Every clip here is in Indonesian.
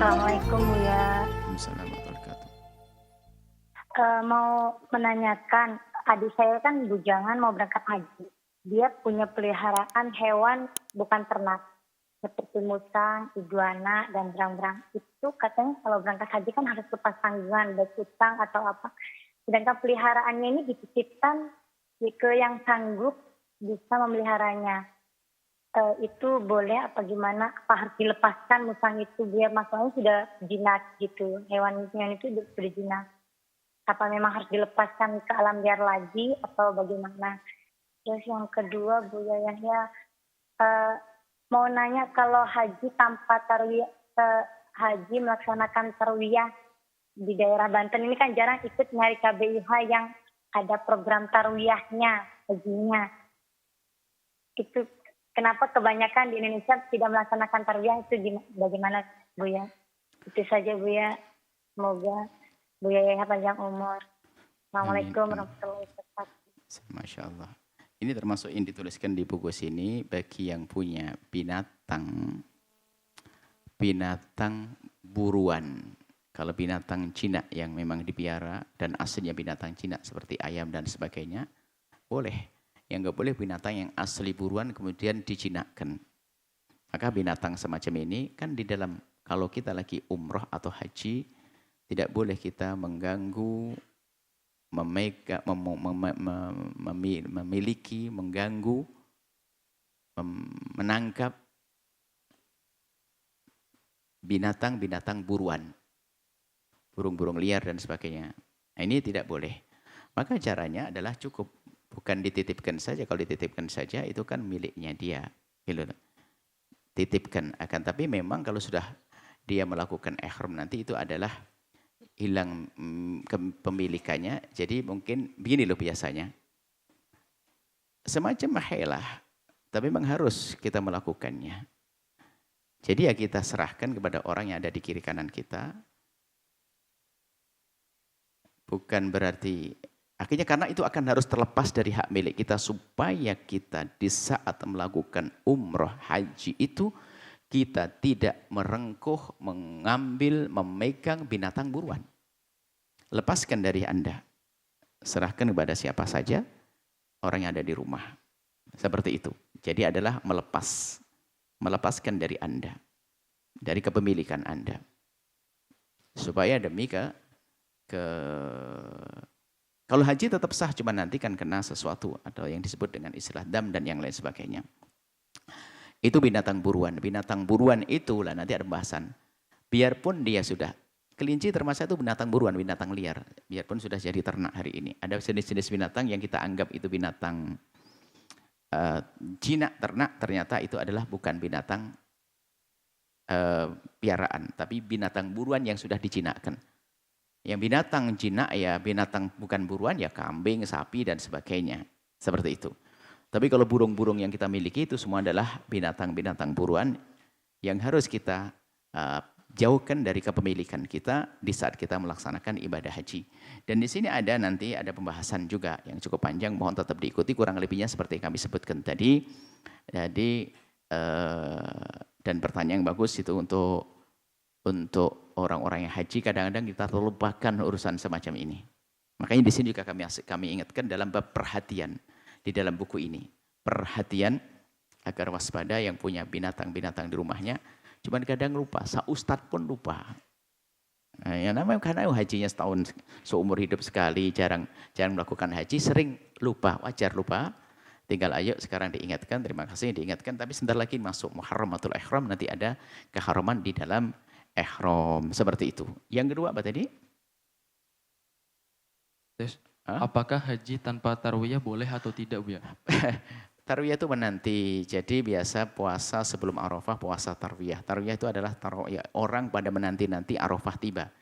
Assalamualaikum Buya. Waalaikumsalam warahmatullahi wabarakatuh. Mau menanyakan, adik saya kan bujangan mau berangkat haji. Dia punya peliharaan hewan bukan ternak, seperti musang, iguana, dan berang-berang. Itu katanya kalau berangkat haji kan harus lepas tanggungan, baik utang atau apa. Sedangkan peliharaannya ini dititipkan ke yang sanggup bisa memeliharanya. Itu boleh apa gimana? Apa harus dilepaskan musang itu biar masalahnya sudah jinak gitu. Hewan itu sudah jinak. Apa memang harus dilepaskan ke alam liar lagi atau bagaimana? Terus yang kedua Bu Yahya, eh, mau nanya kalau haji tanpa tarwiyah, haji melaksanakan tarwiyah di daerah Banten ini kan jarang ikut nyari KBIH yang ada program tarwiyahnya, hajinya. Itu kenapa kebanyakan di Indonesia tidak melaksanakan tarbiyah itu bagaimana Bu ya? Itu saja Bu ya. Semoga Bu Yahya panjang umur. Amin. Assalamualaikum warahmatullahi wabarakatuh. Masya Allah. Ini termasuk yang dituliskan di buku sini bagi yang punya binatang buruan. Kalau binatang Cina yang memang dipiara dan aslinya binatang Cina seperti ayam dan sebagainya, boleh. Yang nggak boleh binatang yang asli buruan kemudian dicinakan. Maka binatang semacam ini kan di dalam, kalau kita lagi umroh atau haji, tidak boleh kita mengganggu, memiliki, mengganggu, menangkap binatang-binatang buruan, burung-burung liar dan sebagainya. Nah, ini tidak boleh. Maka caranya adalah cukup, bukan dititipkan saja. Kalau dititipkan saja itu kan miliknya dia, gitu. Titipkan akan, tapi memang kalau sudah dia melakukan ihram nanti itu adalah hilang kepemilikannya. Jadi mungkin begini loh biasanya, semacam mahelah, tapi memang harus kita melakukannya. Jadi ya kita serahkan kepada orang yang ada di kiri kanan kita. Bukan berarti, akhirnya karena itu akan harus terlepas dari hak milik kita, supaya kita di saat melakukan umroh haji itu, kita tidak merengkuh, mengambil, memegang binatang buruan. Lepaskan dari Anda. Serahkan kepada siapa saja, orang yang ada di rumah. Seperti itu. Jadi adalah melepaskan dari Anda, dari kepemilikan Anda. Supaya demi kalau haji tetap sah, cuma nanti kan kena sesuatu atau yang disebut dengan istilah dam dan yang lain sebagainya. Itu binatang buruan. Binatang buruan itulah nanti ada pembahasan. Biarpun dia sudah, kelinci termasuk itu binatang buruan, binatang liar. Biarpun sudah jadi ternak hari ini. Ada jenis-jenis binatang yang kita anggap itu binatang jinak ternak, ternyata itu adalah bukan binatang piaraan, tapi binatang buruan yang sudah dijinakkan. Yang binatang jinak ya binatang bukan buruan ya kambing, sapi dan sebagainya. Seperti itu. Tapi kalau burung-burung yang kita miliki itu semua adalah binatang-binatang buruan yang harus kita jauhkan dari kepemilikan kita di saat kita melaksanakan ibadah haji. Dan di sini nanti ada pembahasan juga yang cukup panjang, mohon tetap diikuti, kurang lebihnya seperti yang kami sebutkan tadi. Jadi dan pertanyaan yang bagus itu untuk orang-orang yang haji, kadang-kadang kita terlupakan urusan semacam ini. Makanya di sini juga kami ingatkan dalam bab perhatian di dalam buku ini. Perhatian agar waspada yang punya binatang-binatang di rumahnya. Cuman kadang lupa, ustadz pun lupa. Nah, yang namanya karena hajinya setahun seumur hidup sekali, jarang melakukan haji, sering lupa, wajar lupa. Tinggal ayo sekarang diingatkan, terima kasih diingatkan, tapi sebentar lagi masuk Muharramatul Ihram, nanti ada keharaman di dalam ihram, seperti itu. Yang kedua apa tadi? Apakah haji tanpa tarwiyah boleh atau tidak, Bu ya? Tarwiyah itu menanti. Jadi biasa puasa sebelum Arafah, puasa tarwiyah. Tarwiyah itu adalah orang pada menanti-nanti Arafah tiba.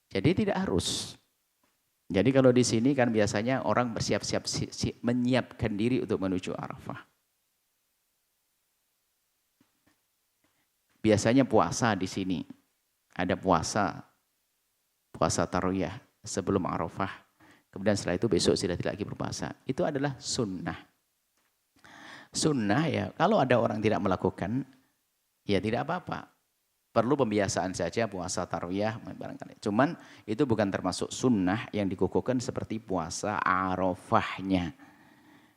Jadi tidak harus. Jadi kalau di sini kan biasanya orang bersiap-siap menyiapkan diri untuk menuju Arafah. Biasanya puasa di sini. Ada puasa tarwiyah sebelum Arafah. Kemudian setelah itu besok sudah tidak lagi berpuasa. Itu adalah sunnah. Sunnah ya, kalau ada orang tidak melakukan, ya tidak apa-apa. Perlu pembiasaan saja puasa tarwiyah barangkali. Cuman itu bukan termasuk sunnah yang dikukuhkan seperti puasa Arafahnya.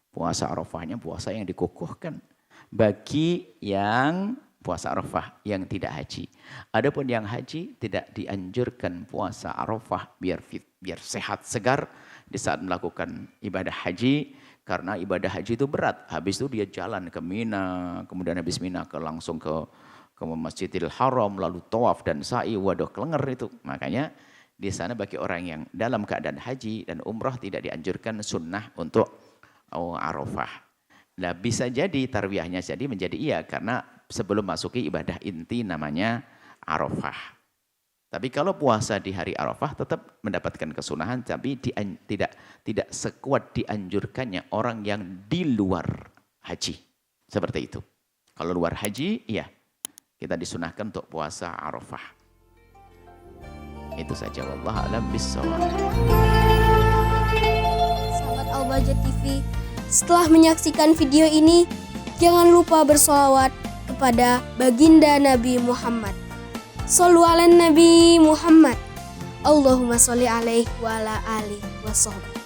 Puasa Arafahnya puasa yang dikukuhkan bagi yang puasa Arafah yang tidak haji. Adapun yang haji tidak dianjurkan puasa Arafah biar fit, biar sehat segar di saat melakukan ibadah haji, karena ibadah haji itu berat. Habis itu dia jalan ke Mina, kemudian habis Mina langsung ke Masjidil Haram, lalu tawaf dan sa'i, waduh kelenger itu. Makanya di sana bagi orang yang dalam keadaan haji dan umrah tidak dianjurkan sunnah untuk Arafah. Nah bisa jadi tarwiyahnya jadi menjadi iya karena sebelum masuki ibadah inti namanya Arafah. Tapi kalau puasa di hari Arafah tetap mendapatkan kesunahan, tapi tidak sekuat dianjurkannya orang yang di luar haji. Seperti itu. Kalau luar haji, iya kita disunahkan untuk puasa Arafah. Itu saja, wallahu a'lam bishawab. Sahabat Al-Bahjah TV, setelah menyaksikan video ini, jangan lupa bersolawat kepada baginda Nabi Muhammad. Shollu ala Nabi Muhammad. Allahumma sholli alaihi wa ala alihi wa sahbihi.